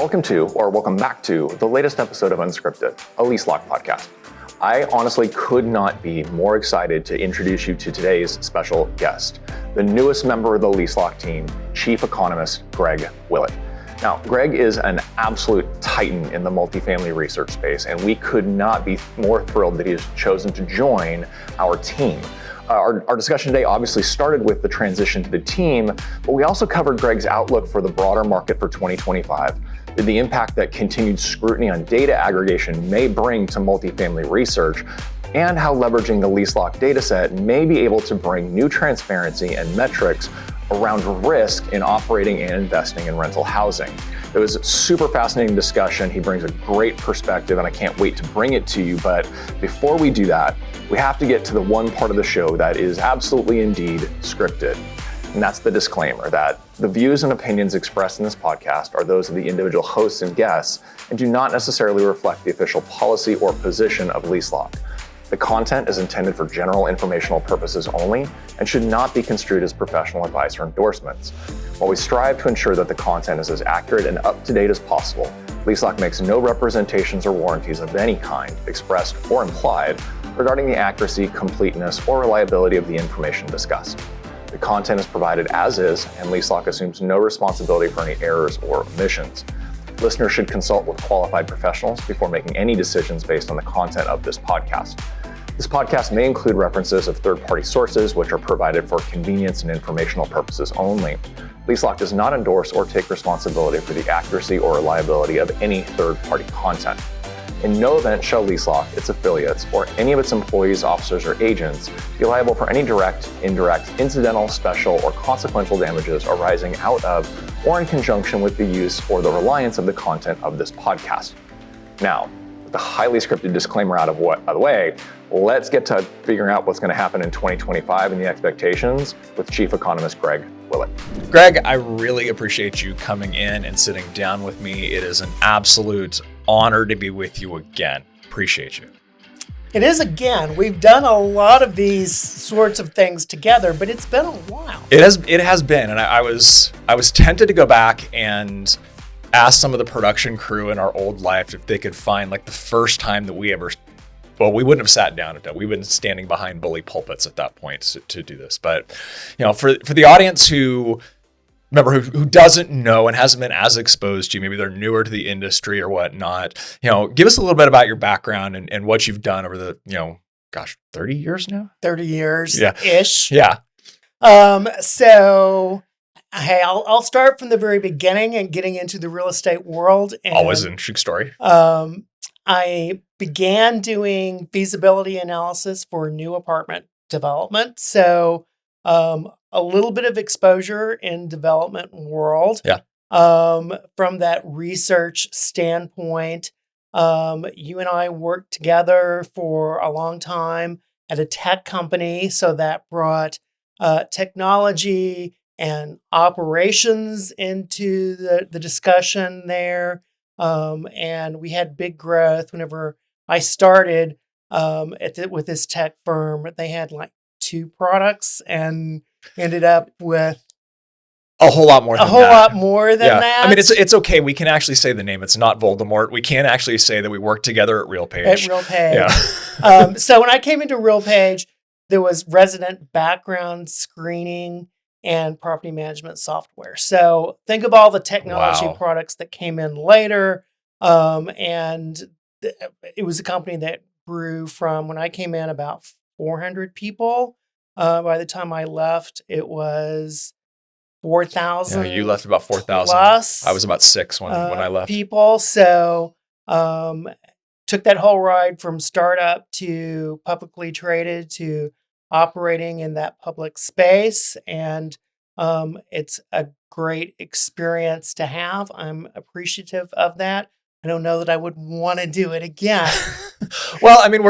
Welcome back to the latest episode of Unscripted, a LeaseLock podcast. I honestly could not be more excited to introduce you to today's special guest, the newest member of the LeaseLock team, Chief Economist Greg Willett. Now, Greg is an absolute titan in the multifamily research space, and we could not be more thrilled that he has chosen to join our team. Our discussion today obviously started with the transition to the team, but we also covered Greg's outlook for the broader market for 2025, the impact that continued scrutiny on data aggregation may bring to multifamily research, and how leveraging the LeaseLock dataset may be able to bring new transparency and metrics around risk in operating and investing in rental housing. It was a super fascinating discussion. He brings a great perspective, and I can't wait to bring it to you. But before we do that, we have to get to the one part of the show that is absolutely indeed scripted. And that's the disclaimer that the views and opinions expressed in this podcast are those of the individual hosts and guests and do not necessarily reflect the official policy or position of LeaseLock. The content is intended for general informational purposes only and should not be construed as professional advice or endorsements. While we strive to ensure that the content is as accurate and up-to-date as possible, LeaseLock makes no representations or warranties of any kind, expressed or implied, regarding the accuracy, completeness, or reliability of the information discussed. The content is provided as is, and LeaseLock assumes no responsibility for any errors or omissions. Listeners should consult with qualified professionals before making any decisions based on the content of this podcast. This podcast may include references of third-party sources, which are provided for convenience and informational purposes only. LeaseLock does not endorse or take responsibility for the accuracy or reliability of any third-party content. In no event shall LeaseLock, its affiliates, or any of its employees, officers, or agents be liable for any direct, indirect, incidental, special, or consequential damages arising out of or in conjunction with the use or the reliance of the content of this podcast. Now, with the highly scripted disclaimer out of the way, let's get to figuring out what's going to happen in 2025 and the expectations with Chief Economist Greg Willett. Greg, I really appreciate you coming in and sitting down with me. It is an absolute honor to be with you again. Appreciate you. It is again. We've done a lot of these sorts of things together, but it's been a while. It has been, and I was tempted to go back and ask some of the production crew in our old life if they could find like the first time that we wouldn't have sat down at that. We've been standing behind bully pulpits at that point to do this. But for the audience who doesn't know and hasn't been as exposed to you, maybe they're newer to the industry or whatnot, give us a little bit about your background and what you've done over the, 30 years now? 30 years Yeah. ish. Yeah. So, hey, I'll start from the very beginning and getting into the real estate world. And, Always an interesting story. I began doing feasibility analysis for new apartment development. So, a little bit of exposure in development world. Yeah. From that research standpoint, you and I worked together for a long time at a tech company. So that brought technology and operations into the discussion there. And we had big growth whenever I started with this tech firm. They had like 2 products and ended up with a whole lot more than that. I mean, it's okay. We can actually say the name. It's not Voldemort. We can actually say that we worked together at RealPage. Yeah. So when I came into RealPage, there was resident background screening and property management software. So think of all the technology products that came in later. And it was a company that grew from, when I came in, about 400 people. By the time I left, it was 4,000. Yeah, you left about 4,000. Plus, I was about 6 when I left. People. So took that whole ride from startup to publicly traded to operating in that public space. And it's a great experience to have. I'm appreciative of that. I don't know that I would want to do it again. Well, I mean,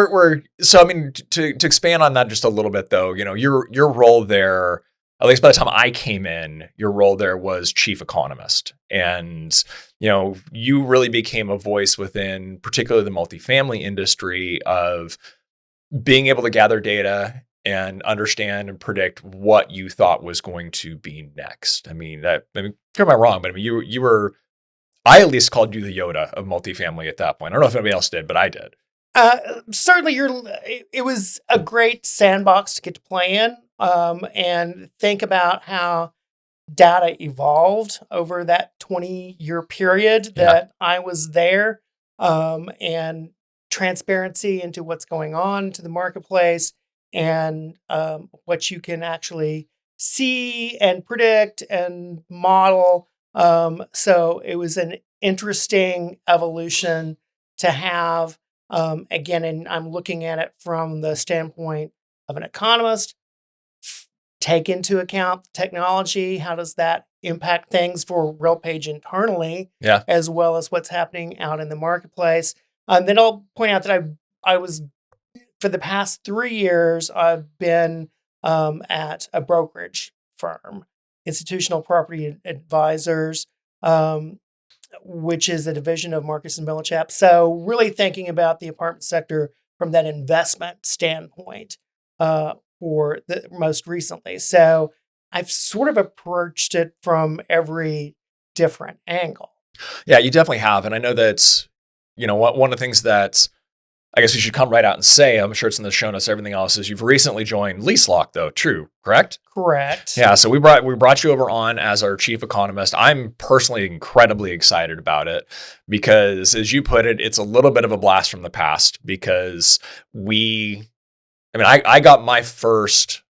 to expand on that just a little bit though, your role there, at least by the time I came in, your role there was chief economist. And, you really became a voice within particularly the multifamily industry of being able to gather data and understand and predict what you thought was going to be next. Correct me wrong, but you were I at least called you the Yoda of multifamily at that point. I don't know if anybody else did, but I did. Certainly, it was a great sandbox to get to play in, and think about how data evolved over that 20-year period that I was there, and transparency into what's going on to the marketplace, and what you can actually see and predict and model. So it was an interesting evolution to have. Again, and I'm looking at it from the standpoint of an economist. Take into account technology. How does that impact things for RealPage internally, as well as what's happening out in the marketplace? Then I'll point out that I was, for the past 3 years, I've been at a brokerage firm, Institutional Property Advisors, which is a division of Marcus and Millichap. So really thinking about the apartment sector from that investment standpoint for the most recently. So I've sort of approached it from every different angle. Yeah, you definitely have. And I know that, one of the things that I guess we should come right out and say, I'm sure it's in the show notes, everything else, is you've recently joined LeaseLock, though. True, correct? Correct. Yeah, so we brought you over on as our chief economist. I'm personally incredibly excited about it because, as you put it, it's a little bit of a blast from the past because I got my first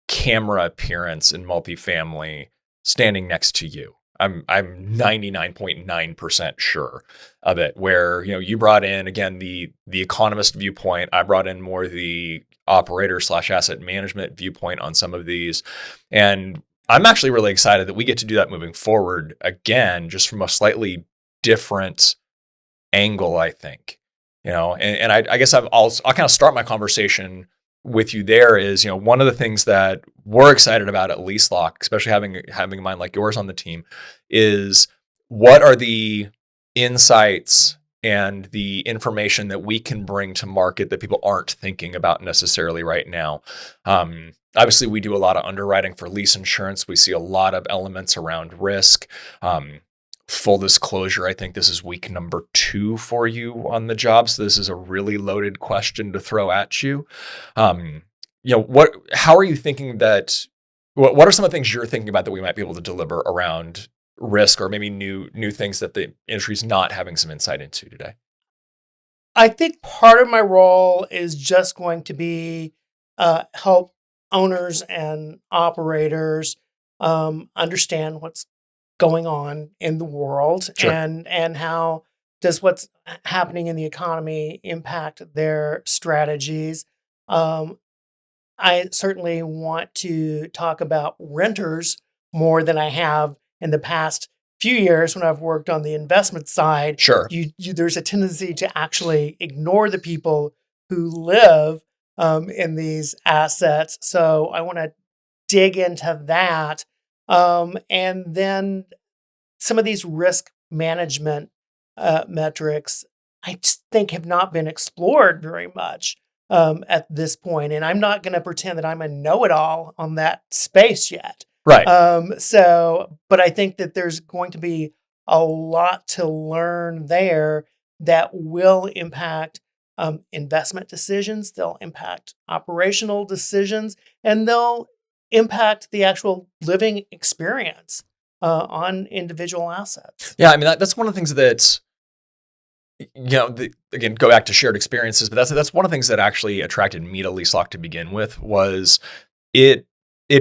camera appearance in multifamily standing next to you. I'm 99.9% sure of it, where you brought in, again, the economist viewpoint. I brought in more the operator / asset management viewpoint on some of these. And I'm actually really excited that we get to do that moving forward, again, just from a slightly different angle, I think. And I guess I'll kind of start my conversation with you there is, one of the things that we're excited about at LeaseLock, especially having a mind like yours on the team, is what are the insights and the information that we can bring to market that people aren't thinking about necessarily right now. Obviously, we do a lot of underwriting for lease insurance. We see a lot of elements around risk. Full disclosure, I think this is week number 2 for you on the job. So this is a really loaded question to throw at you. How are you thinking that, what are some of the things you're thinking about that we might be able to deliver around risk, or maybe new things that the industry's not having some insight into today? I think part of my role is just going to be help owners and operators understand what's going on in the world. Sure. and how does what's happening in the economy impact their strategies. I certainly want to talk about renters more than I have in the past few years when I've worked on the investment side. Sure. There's a tendency to actually ignore the people who live in these assets. So I want to dig into that. And then some of these risk management metrics, I just think have not been explored very much at this point. And I'm not going to pretend that I'm a know-it-all on that space yet. Right. But I think that there's going to be a lot to learn there that will impact investment decisions. They'll impact operational decisions, and they'll impact the actual living experience on individual assets. Yeah, that's one of the things that, again, go back to shared experiences, but that's one of the things that actually attracted me to LeaseLock to begin with. Was it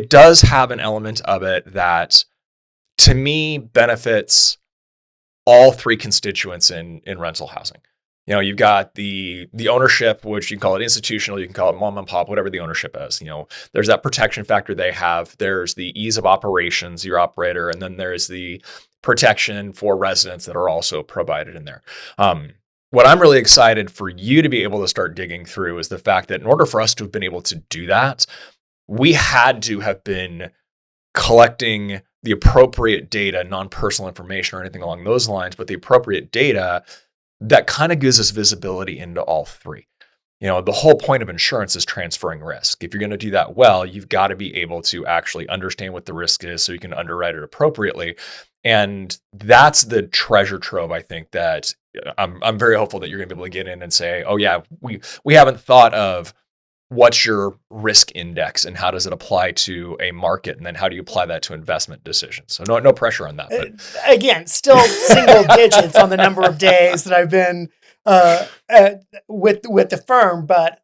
does have an element of it that, to me, benefits all 3 constituents in rental housing. You've got the ownership, which you can call it institutional, you can call it mom and pop, whatever the ownership is. There's that protection factor they have. There's the ease of operations, your operator, and then there's the protection for residents that are also provided in there. What I'm really excited for you to be able to start digging through is the fact that in order for us to have been able to do that, we had to have been collecting the appropriate data, non-personal information or anything along those lines, but the appropriate data that kind of gives us visibility into all 3. The whole point of insurance is transferring risk. If you're going to do that well, you've got to be able to actually understand what the risk is so you can underwrite it appropriately. And that's the treasure trove, I think, that I'm very hopeful that you're going to be able to get in and say, oh yeah, we haven't thought of what's your risk index and how does it apply to a market, and then how do you apply that to investment decisions. So no pressure on that. But Again, still single digits on the number of days that I've been with the firm, but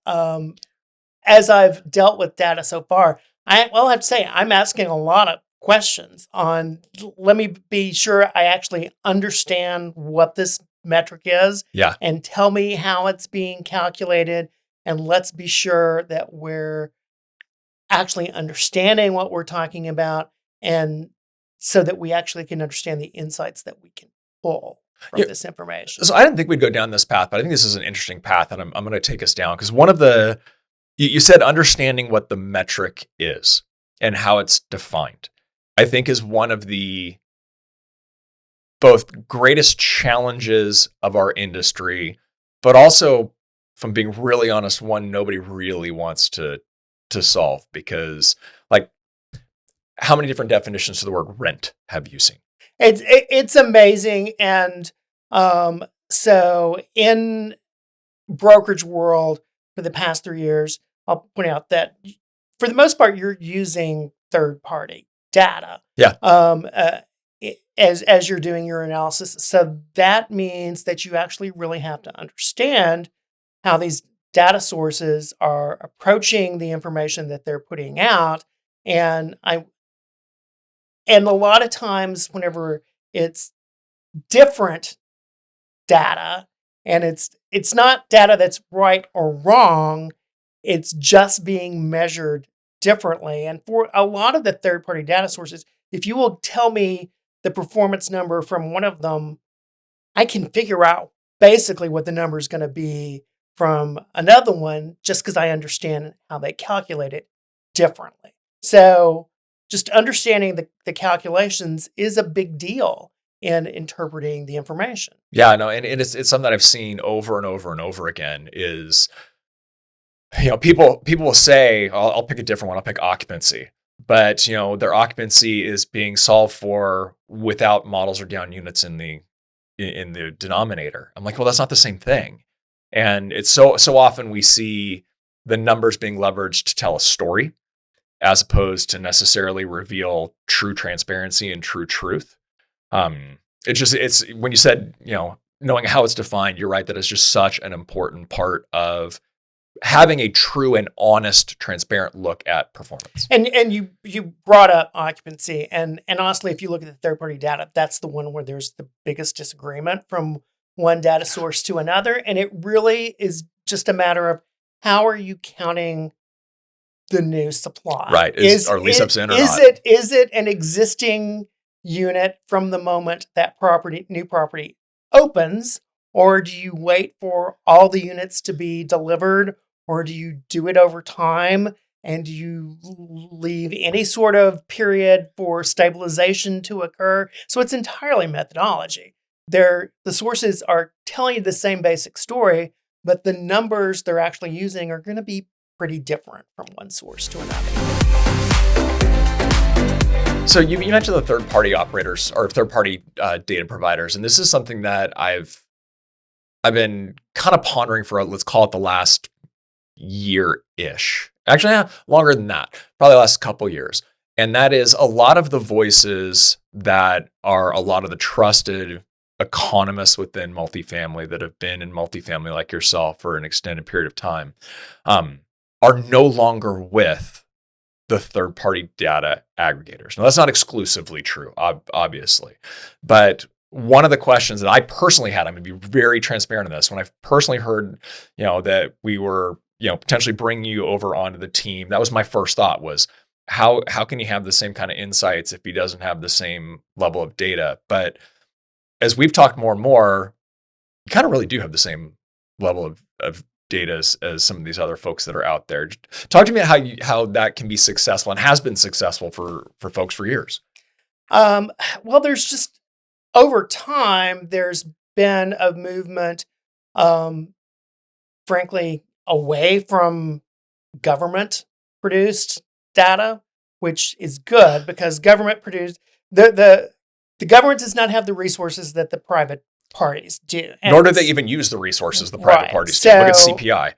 as I've dealt with data so far, I have to say I'm asking a lot of questions on, let me be sure I actually understand what this metric is, yeah, and tell me how it's being calculated, and let's be sure that we're actually understanding what we're talking about, and so that we actually can understand the insights that we can pull from this information. So I didn't think we'd go down this path, but I think this is an interesting path, and I'm going to take us down, because one of the, you said understanding what the metric is and how it's defined, I think is one of the both greatest challenges of our industry, but also, if I'm being really honest, one nobody really wants to solve, because like, how many different definitions to the word rent have you seen? It's amazing. And so in brokerage world for the past 3 years, I'll point out that for the most part, you're using third party data. Yeah. As you're doing your analysis. So that means that you actually really have to understand how these data sources are approaching the information that they're putting out. And a lot of times whenever it's different data, and it's not data that's right or wrong, it's just being measured differently. And for a lot of the third-party data sources, if you will tell me the performance number from one of them, I can figure out basically what the number is going to be from another one, just because I understand how they calculate it differently. So just understanding the calculations is a big deal in interpreting the information. Yeah, no, and it's something that I've seen over and over and over again is, people will say, I'll pick a different one. I'll pick occupancy, but their occupancy is being solved for without models or down units in the denominator. I'm like, well, that's not the same thing. And it's so often we see the numbers being leveraged to tell a story, as opposed to necessarily reveal true transparency and true truth. It's when you said, knowing how it's defined, you're right, that it's just such an important part of having a true and honest, transparent look at performance. And you brought up occupancy, and honestly, if you look at the third-party data, that's the one where there's the biggest disagreement from one data source to another. And it really is just a matter of, how are you counting the new supply? Right. Are lease ups in or not? Is it an existing unit from the moment that new property opens, or do you wait for all the units to be delivered, or do you do it over time, and do you leave any sort of period for stabilization to occur? So it's entirely methodology. The sources are telling you the same basic story, but the numbers they're actually using are going to be pretty different from one source to another. So you mentioned the third-party operators or third-party data providers, and this is something that I've been kind of pondering for, let's call it, the last year-ish. Actually, longer than that, probably the last couple years. And that is a lot of the voices that are a lot of the trusted economists within multifamily that have been in multifamily like yourself for an extended period of time, are no longer with the third-party data aggregators. Now, that's not exclusively true, obviously, but one of the questions that I personally had, I'm going to be very transparent in this, when I personally heard, that we were, potentially bringing you over onto the team, that was my first thought, was how can you have the same kind of insights if he doesn't have the same level of data? But as we've talked more and more, you kind of really do have the same level of data as some of these other folks that are out there. Talk to me about how that can be successful and has been successful for folks for years. Well, there's just, over time, there's been a movement, frankly, away from government produced data, which is good, because government produced the the government does not have the resources that the private parties do. Nor do they even use the resources the private Right. parties do. Look at So, CPI.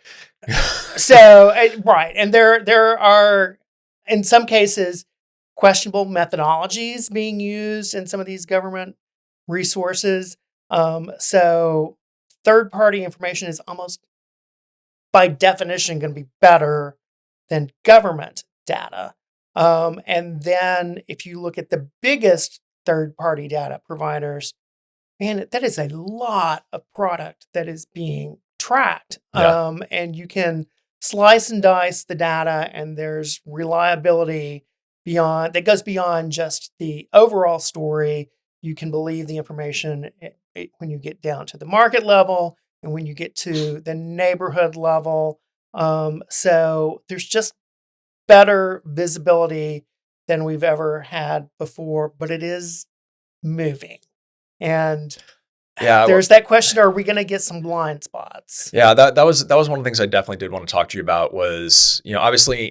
right. And there are, in some cases, questionable methodologies being used in some of these government resources. So third-party information is almost by definition going to be better than government data. And then if you look at the biggest third-party data providers, man, that is a lot of product that is being tracked. Yeah. And you can slice and dice the data, and there's reliability beyond that goes beyond just the overall story. You can believe the information when you get down to the market level and when you get to the neighborhood level. So there's just better visibility than we've ever had before, but it is moving. And Yeah. there's that question, are we going to get some blind spots? Yeah, that was one of the things I definitely did want to talk to you about was, obviously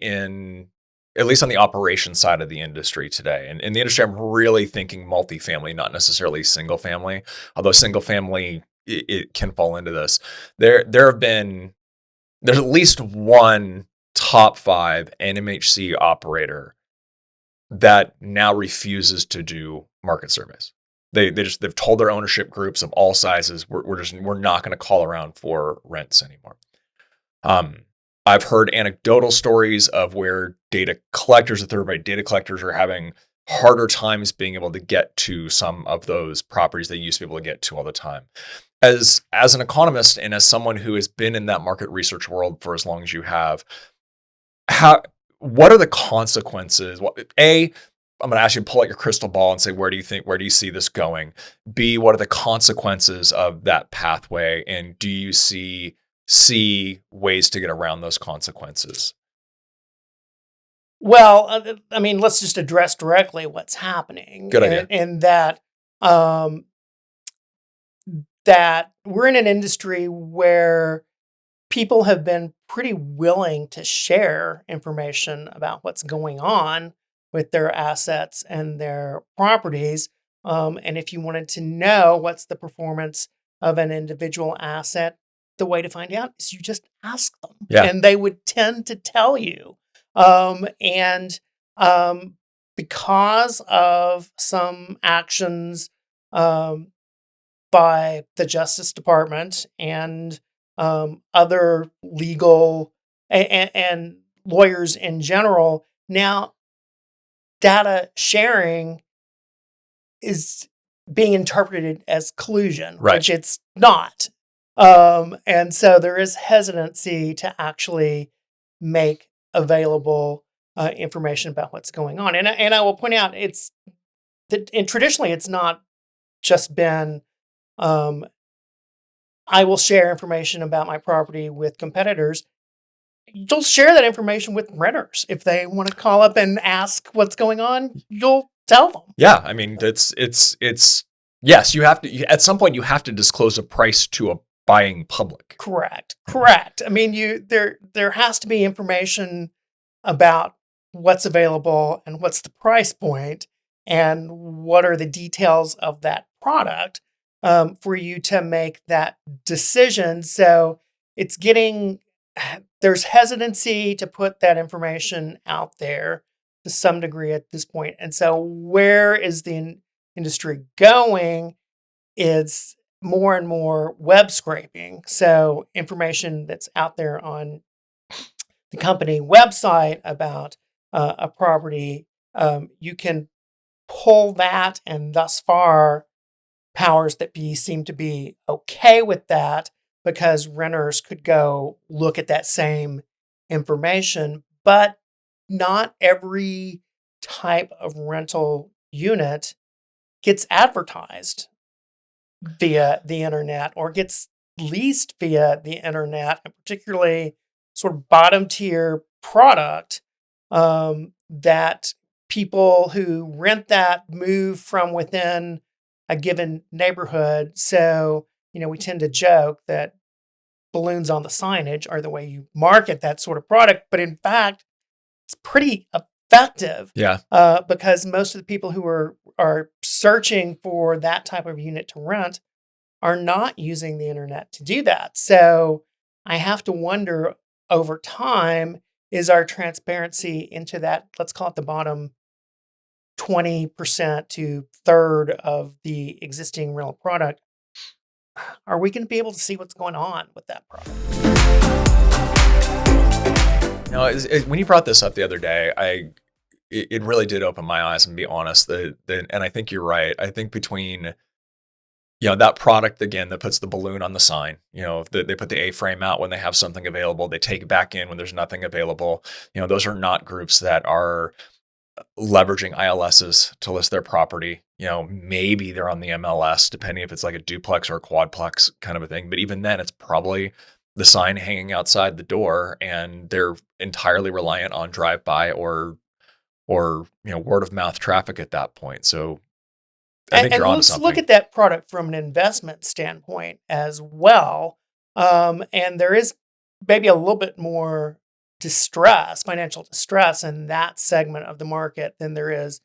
at least on the operations side of the industry today. And in the industry, I'm really thinking multifamily, not necessarily single family, although single family, it can fall into this. There's at least one top 5 NMHC operator that now refuses to do market surveys. They've told their ownership groups of all sizes, we're not going to call around for rents anymore. I've heard anecdotal stories of where data collectors, the third-party data collectors, are having harder times being able to get to some of those properties they used to be able to get to all the time. As an economist and as someone who has been in that market research world for as long as you have, what are the consequences? I'm going to ask you to pull out your crystal ball and say, where do you see this going? B, what are the consequences of that pathway? And do you see ways to get around those consequences? Well, let's just address directly what's happening. Good idea. And that, that we're in an industry where people have been pretty willing to share information about what's going on with their assets and their properties. And if you wanted to know what's the performance of an individual asset, the way to find out is you just ask them. Yeah. And they would tend to tell you. Because of some actions by the Justice Department and other legal and lawyers in general, now data sharing is being interpreted as collusion, Right. which it's not. And so there is hesitancy to actually make available information about what's going on. And I will point out and traditionally it's not just been, I will share information about my property with competitors. You'll share that information with renters. If they want to call up and ask what's going on, you'll tell them. Yeah. I mean, it's yes, you have to, at some point you have to disclose a price to a buying public. Correct. I mean, there has to be information about what's available and what's the price point and what are the details of that product for you to make that decision. So there's hesitancy to put that information out there to some degree at this point. And so where is the industry going? It's more and more web scraping. So information that's out there on the company website about a property, you can pull that, and thus far, powers that be seem to be okay with that because renters could go look at that same information, but not every type of rental unit gets advertised via the internet or gets leased via the internet, and particularly sort of bottom tier product that people who rent that move from within a given neighborhood. So, we tend to joke that balloons on the signage are the way you market that sort of product. But in fact, it's pretty effective Yeah. because most of the people who are searching for that type of unit to rent are not using the internet to do that. So I have to wonder over time, is our transparency into that, let's call it the bottom 20% to third of the existing rental product, are we going to be able to see what's going on with that product? No, when you brought this up the other day, it really did open my eyes, and be honest, and I think you're right. I think between that product again that puts the balloon on the sign, they put the A-frame out when they have something available, they take it back in when there's nothing available. Those are not groups that are leveraging ILSs to list their property. Maybe they're on the MLS, depending if it's like a duplex or a quadplex kind of a thing. But even then, it's probably the sign hanging outside the door, and they're entirely reliant on drive-by or word of mouth traffic at that point. So I think And you're onto let's look something. at that product from an investment standpoint as well. And there is maybe a little bit more distress, financial distress in that segment of the market than there is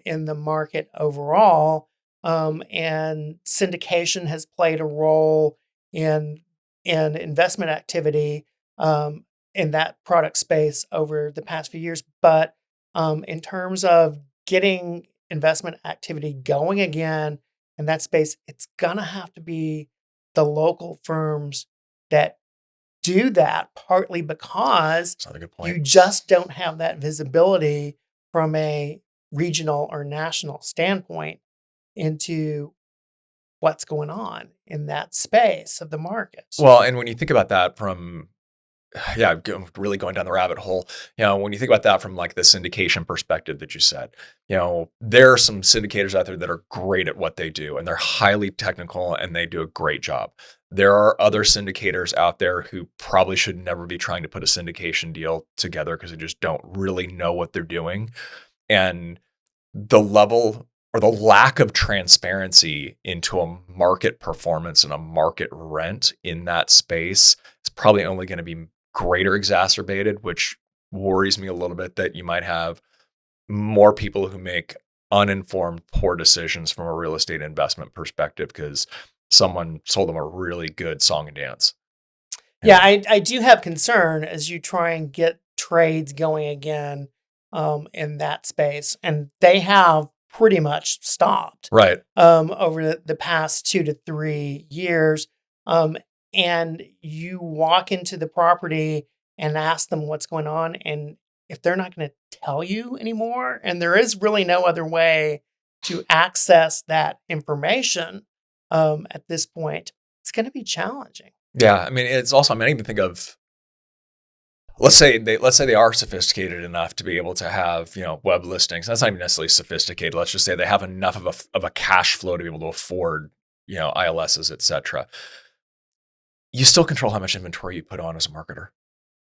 in the market overall. And syndication has played a role in investment activity in that product space over the past few years. But in terms of getting investment activity going again in that space, it's gonna have to be the local firms that do that, partly because That's not a good you point. just don't have that visibility from a regional or national standpoint into what's going on in that space of the market. Well, and when you think about that from really going down the rabbit hole. When you think about that from like the syndication perspective that you said, there are some syndicators out there that are great at what they do, and they're highly technical and they do a great job. There are other syndicators out there who probably should never be trying to put a syndication deal together because they just don't really know what they're doing. And the level or the lack of transparency into a market performance and a market rent in that space is probably only going to be greater exacerbated, which worries me a little bit that you might have more people who make uninformed, poor decisions from a real estate investment perspective because someone sold them a really good song and dance. Yeah, I do have concern as you try and get trades going again in that space, and they have pretty much stopped Right. over the past 2 to 3 years. And you walk into the property and ask them what's going on, and if they're not going to tell you anymore, and there is really no other way to access that information at this point, it's going to be challenging. Yeah. I mean, it's also, I even think of, let's say they are sophisticated enough to be able to have, web listings. That's not even necessarily sophisticated. Let's just say they have enough of a cash flow to be able to afford, ILSs, et cetera. You still control how much inventory you put on as a marketer.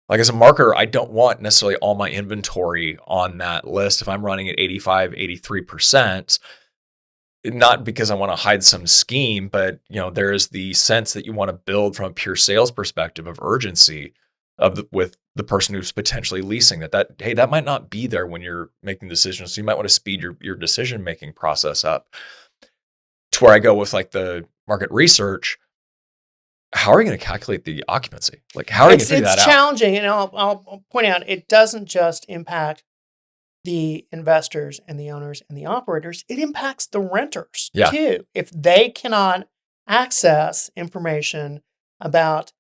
Like as a marketer, I don't want necessarily all my inventory on that list. If I'm running at 85, 83%, not because I want to hide some scheme, but there is the sense that you want to build from a pure sales perspective of urgency with the person who's potentially leasing that might not be there when you're making decisions. So you might want to speed your decision-making process up. To where I go with like the market research, how are you going to calculate the occupancy? Like, how are you going to figure that It's out? challenging, and I'll point out it doesn't just impact the investors and the owners and the operators; it impacts the renters Yeah. too. If they cannot access information about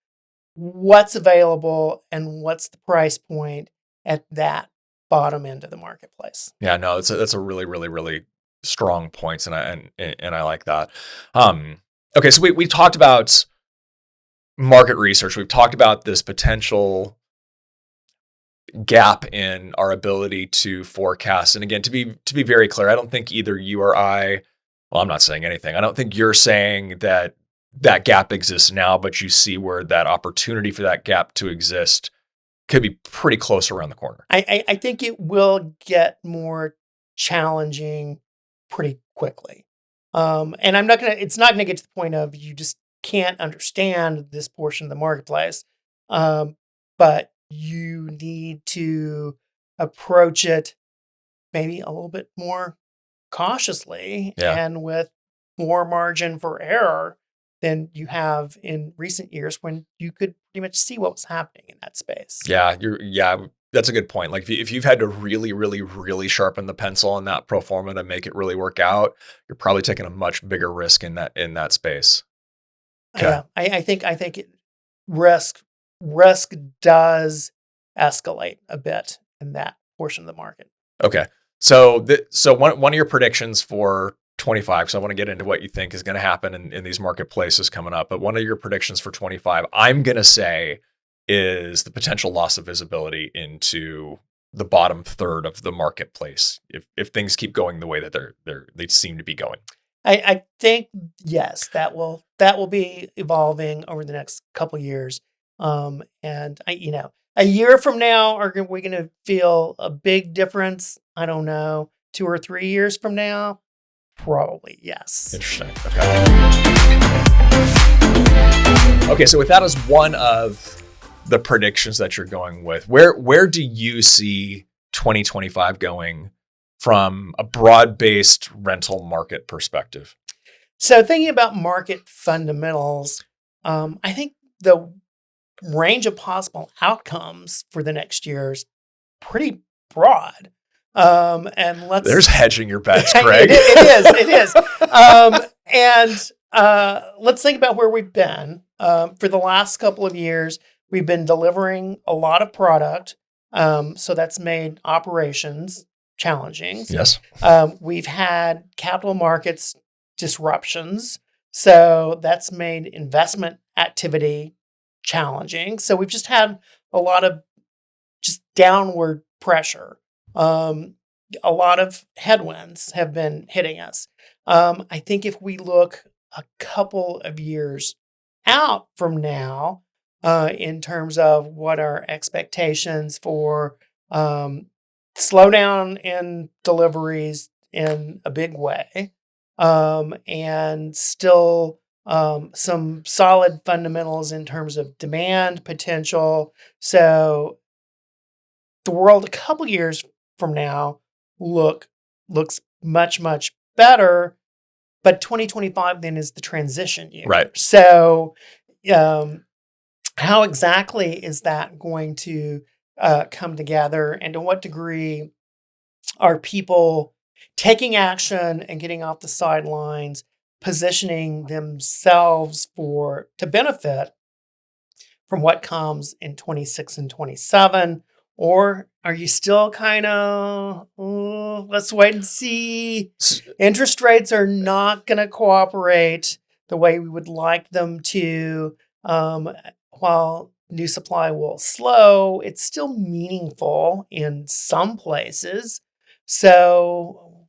what's available and what's the price point at that bottom end of the marketplace. Yeah, no, that's a really, really, really strong point, and I like that. Okay, so we talked about market research. We've talked about this potential gap in our ability to forecast. And again, to be very clear, I don't think either you or I, well, I'm not saying anything. I don't think you're saying that gap exists now, but you see where that opportunity for that gap to exist could be pretty close around the corner. I think it will get more challenging pretty quickly. And it's not gonna get to the point of you just can't understand this portion of the marketplace. But you need to approach it maybe a little bit more cautiously Yeah. and with more margin for error than you have in recent years when you could pretty much see what was happening in that space. Yeah, that's a good point. Like if you've had to really, really, really sharpen the pencil on that pro forma to make it really work out, you're probably taking a much bigger risk in that space. Okay. Yeah, risk risk does escalate a bit in that portion of the market. Okay. So one of your predictions for 25, because I want to get into what you think is going to happen in these marketplaces coming up, but one of your predictions for 25, I'm going to say, is the potential loss of visibility into the bottom third of the marketplace if things keep going the way that they seem to be going. I think yes, that will be evolving over the next couple years. And a year from now, are we going to feel a big difference? I don't know. 2 or 3 years from now, probably yes. Interesting. Okay, so with that as one of the predictions that you're going with, where do you see 2025 going from a broad-based rental market perspective? So thinking about market fundamentals, I think the range of possible outcomes for the next year is pretty broad. And There's hedging your bets, Craig. it is. Let's think about where we've been. For the last couple of years, we've been delivering a lot of product. So that's made operations challenging. Yes. We've had capital markets disruptions. So that's made investment activity challenging. So we've just had a lot of just downward pressure. A lot of headwinds have been hitting us. I think if we look a couple of years out from now, in terms of what our expectations for slowdown in deliveries in a big way, and still some solid fundamentals in terms of demand potential. So the world a couple years from now looks much, much better, but 2025 then is the transition year. Right. So how exactly is that going to come together, and to what degree are people taking action and getting off the sidelines, positioning themselves to benefit from what comes in 26 and 27? Or are you still kind of, let's wait and see? Interest rates are not going to cooperate the way we would like them to. While new supply will slow, it's still meaningful in some places. So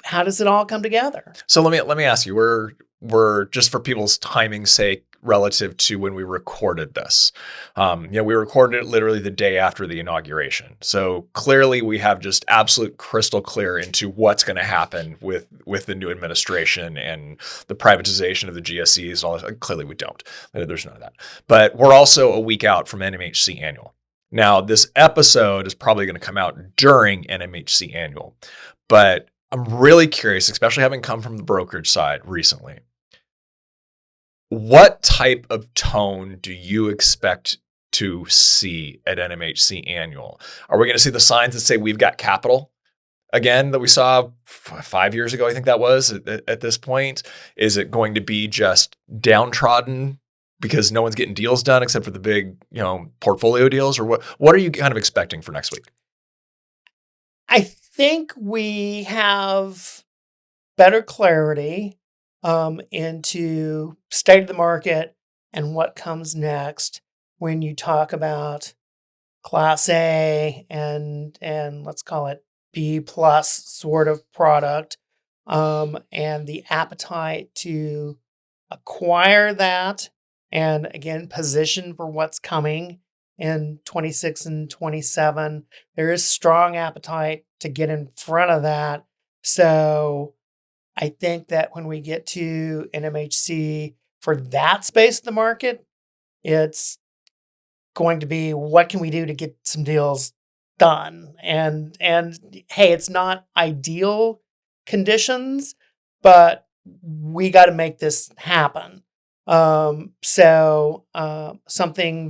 how does it all come together? So let me ask you, we're just for people's timing's sake, relative to when we recorded this. We recorded it literally the day after the inauguration. So clearly we have just absolute crystal clear into what's going to happen with the new administration and the privatization of the GSEs and all that. Clearly we don't. There's none of that. But we're also a week out from NMHC annual. Now, this episode is probably going to come out during NMHC annual, but I'm really curious, especially having come from the brokerage side recently. What type of tone do you expect to see at NMHC annual? Are we going to see the signs that say we've got capital again that we saw 5 years ago? I think that was at this point. Is it going to be just downtrodden because no one's getting deals done except for the big, portfolio deals? Or what are you kind of expecting for next week? I think we have better clarity into state of the market and what comes next when you talk about Class A and let's call it B plus sort of product, and the appetite to acquire that and again position for what's coming in 26 and 27. There is strong appetite to get in front of that. So I think that when we get to NMHC for that space of the market, it's going to be what can we do to get some deals done. And hey, it's not ideal conditions, but we got to make this happen. Something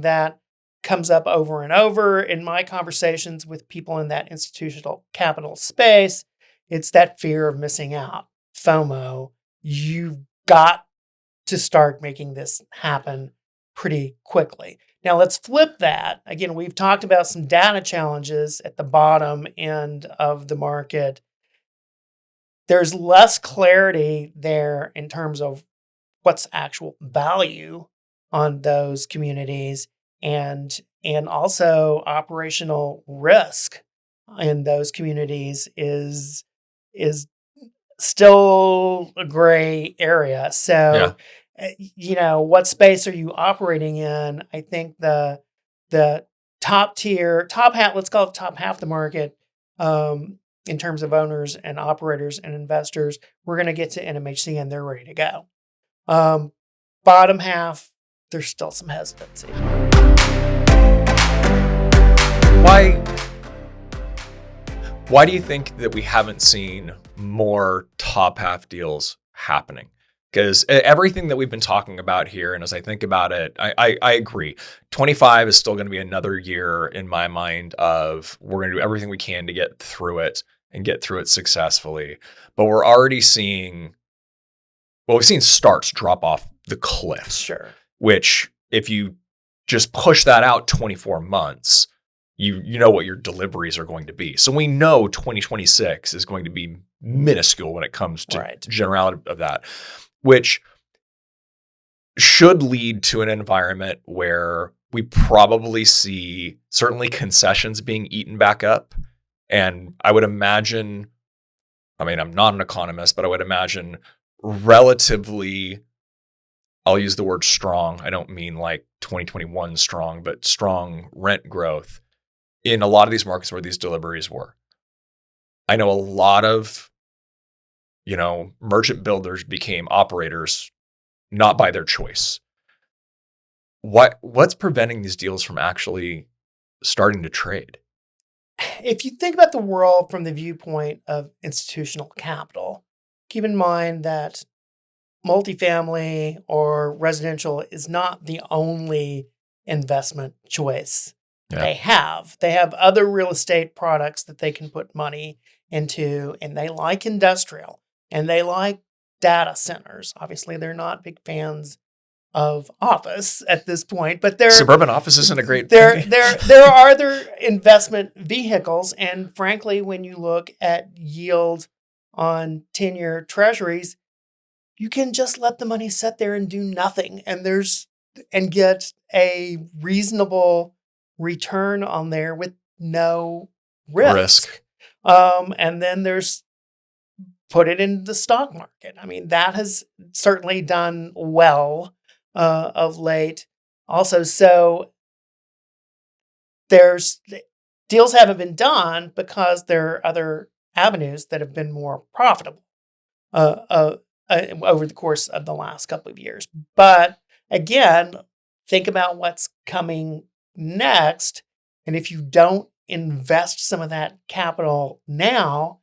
that comes up over and over in my conversations with people in that institutional capital space, it's that fear of missing out, FOMO. You've got to start making this happen pretty quickly. Now let's flip that. Again, we've talked about some data challenges at the bottom end of the market. There's less clarity there in terms of what's actual value on those communities, and also operational risk in those communities is still a gray area. So, what space are you operating in? I think the top half, let's call it top half the market, in terms of owners and operators and investors, we're going to get to NMHC and they're ready to go. Bottom half, there's still some hesitancy. Why do you think that we haven't seen more top half deals happening? Because everything that we've been talking about here, and as I think about it, I agree. 25 is still going to be another year in my mind of we're going to do everything we can to get through it and get through it successfully. But we're already seeing, we've seen starts drop off the cliff. Sure. Which if you just push that out 24 months, you know what your deliveries are going to be. So we know 2026 is going to be minuscule when it comes to generality of that, which should lead to an environment where we probably see certainly concessions being eaten back up. And I would imagine, I mean, I'm not an economist, but I would imagine relatively, I'll use the word strong. I don't mean like 2021 strong, but strong rent growth in a lot of these markets where these deliveries were. I know a lot of, merchant builders became operators not by their choice. What's preventing these deals from actually starting to trade? If you think about the world from the viewpoint of institutional capital, keep in mind that multifamily or residential is not the only investment choice they have. They have other real estate products that they can put money into, and they like industrial and they like data centers. Obviously, they're not big fans of office at this point, but suburban office isn't a great thing. There are other investment vehicles, and frankly, when you look at yield on 10-year treasuries, you can just let the money sit there and do nothing, and get a reasonable return on there with no risk. And then there's put it in the stock market. I mean, that has certainly done well of late. Also, so there's deals haven't been done because there are other avenues that have been more profitable over the course of the last couple of years. But again, think about what's coming next. And if you don't invest some of that capital now,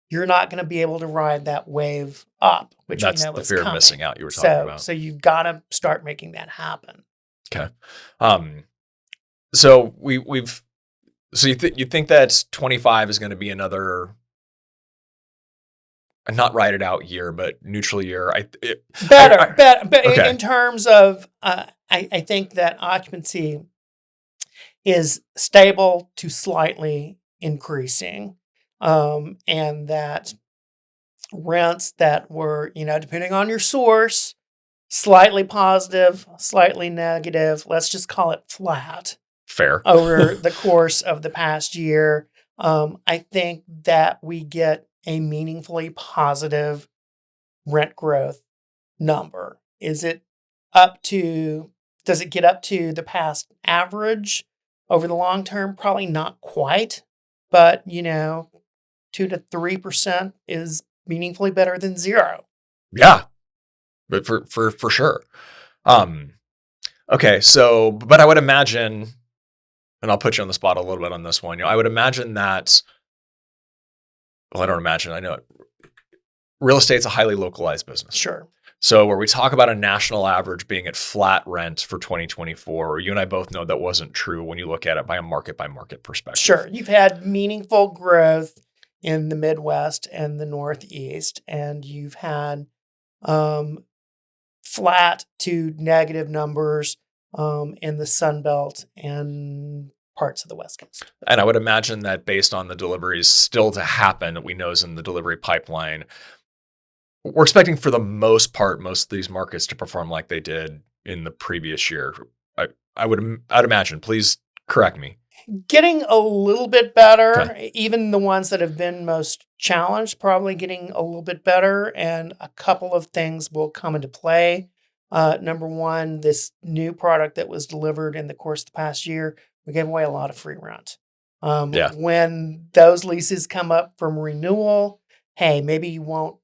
you're not going to be able to ride that wave up, which that's we know the is fear coming. Of missing out you were talking about. So you've got to start making that happen. Okay. So you think that 25 is going to be another, not ride it out year, but neutral year. Better. Okay. In terms of, I think that occupancy is stable to slightly increasing, and that rents that were, depending on your source, slightly positive, slightly negative, let's just call it flat. Fair. Over the course of the past year, I think that we get a meaningfully positive rent growth number. Does it get up to the past average over the long term? Probably not quite, but 2 to 3% is meaningfully better than zero. Yeah, but for sure. Okay, so but I would imagine and I'll put you on the spot a little bit on this one. I would imagine that. Well, I don't imagine. I know real estate's a highly localized business. Sure. So where we talk about a national average being at flat rent for 2024, you and I both know that wasn't true when you look at it by market perspective. Sure. You've had meaningful growth in the Midwest and the Northeast, and you've had flat to negative numbers in the Sun Belt and parts of the West Coast. And I would imagine that based on the deliveries still to happen that we know is in the delivery pipeline, we're expecting for the most part, most of these markets to perform like they did in the previous year. I'd imagine, please correct me. Getting a little bit better, Okay. Even the ones that have been most challenged, probably getting a little bit better. And a couple of things will come into play. Number one, this new product that was delivered in the course of the past year, we gave away a lot of free rent. When those leases come up from renewal, hey, maybe you won't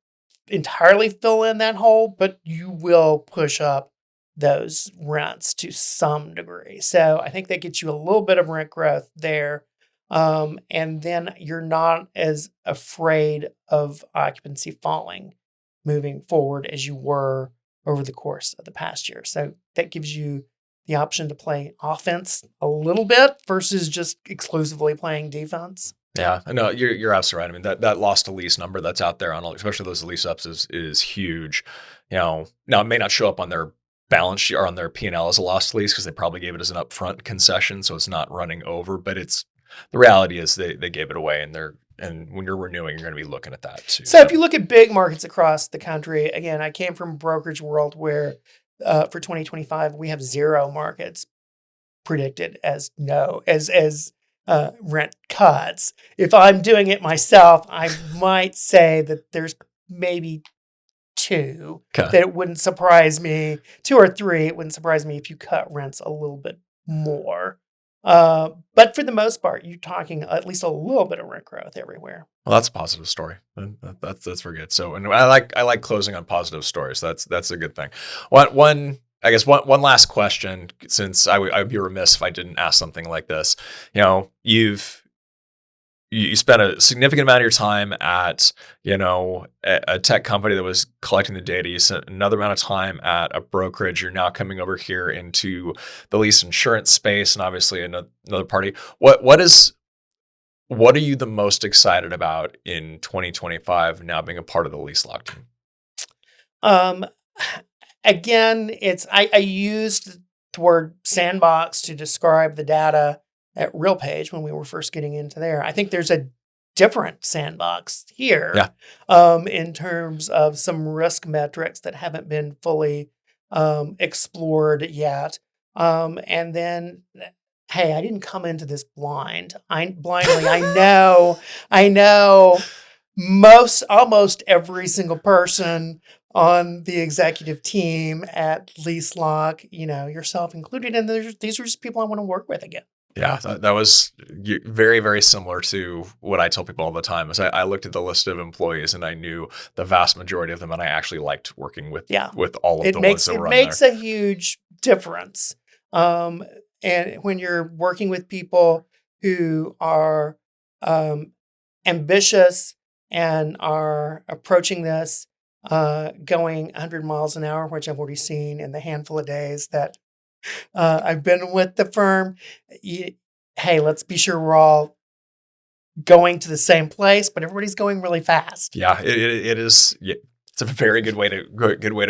entirely fill in that hole, but you will push up those rents to some degree. So I think that gets you a little bit of rent growth there. And then you're not as afraid of occupancy falling moving forward as you were over the course of the past year. So that gives you the option to play offense a little bit versus just exclusively playing defense. Yeah, no, you're absolutely right. I mean, that loss to lease number that's out there on especially those lease ups is huge. Now it may not show up on their balance sheet or on their P&L as a loss to lease because they probably gave it as an upfront concession, so it's not running over. But the reality is they gave it away, and when you're renewing, you're going to be looking at that too. So if you look at big markets across the country, again, I came from brokerage world where for 2025 we have 0 markets predicted as rent cuts. If I'm doing it myself, I might say that there's maybe 2 that it wouldn't surprise me, 2 or 3. It wouldn't surprise me if you cut rents a little bit more. But for the most part, you're talking at least a little bit of rent growth everywhere. Well, that's a positive story. That's very good. So, and I like closing on positive stories. That's a good thing. One last question, since I'd be remiss if I didn't ask something like this. You spent a significant amount of your time at, a tech company that was collecting the data. You spent another amount of time at a brokerage. You're now coming over here into the lease insurance space, and obviously another party. What are you the most excited about in 2025 now being a part of the LeaseLock team? Again, I used the word sandbox to describe the data at RealPage when we were first getting into there. I think there's a different sandbox here in terms of some risk metrics that haven't been fully explored yet. And then, hey, I didn't come into this blindly. I know almost every single person on the executive team at LeaseLock, yourself included. And these are just people I want to work with again. Yeah, that was very, very similar to what I tell people all the time. Is I looked at the list of employees and I knew the vast majority of them, and I actually liked working with all of the ones that were on there. It makes a huge difference. And when you're working with people who are ambitious and are approaching this going 100 miles an hour, which I've already seen in the handful of days that I've been with the firm. Hey, let's be sure we're all going to the same place, but everybody's going really fast. Yeah, it is. It's a very good way to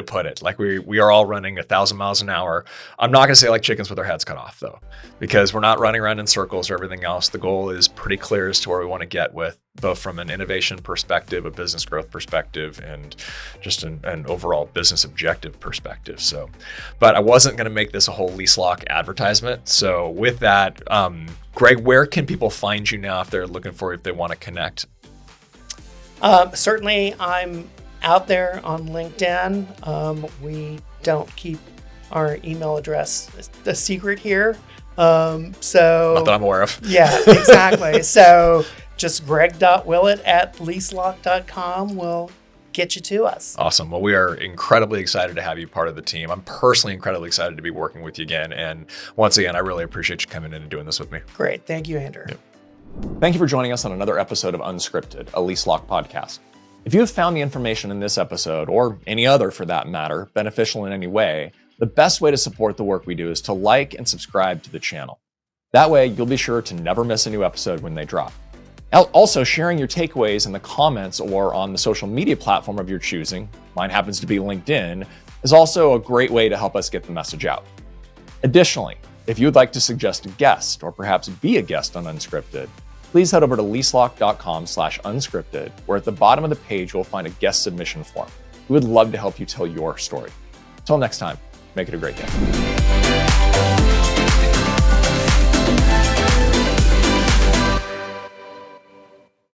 put it. Like we are all running 1,000 miles an hour. I'm not going to say like chickens with their heads cut off though, because we're not running around in circles or everything else. The goal is pretty clear as to where we want to get with both from an innovation perspective, a business growth perspective, and just an overall business objective perspective. So, but I wasn't going to make this a whole LeaseLock advertisement. So with that, Greg, where can people find you now if they're looking for you, if they want to connect? Certainly, I'm out there on LinkedIn. We don't keep our email address a secret here. So not that I'm aware of. Yeah, exactly. So just greg.willett@leaselock.com will get you to us. Awesome. Well, we are incredibly excited to have you part of the team. I'm personally incredibly excited to be working with you again. And once again, I really appreciate you coming in and doing this with me. Great. Thank you, Andrew. Yep. Thank you for joining us on another episode of Unscripted, a LeaseLock podcast. If you have found the information in this episode, or any other for that matter, beneficial in any way, the best way to support the work we do is to like and subscribe to the channel. That way, you'll be sure to never miss a new episode when they drop. Also, sharing your takeaways in the comments or on the social media platform of your choosing, mine happens to be LinkedIn, is also a great way to help us get the message out. Additionally, if you would like to suggest a guest or perhaps be a guest on Unscripted, please head over to leaselock.com/unscripted, where at the bottom of the page, you'll find a guest submission form. We would love to help you tell your story. Until next time, make it a great day.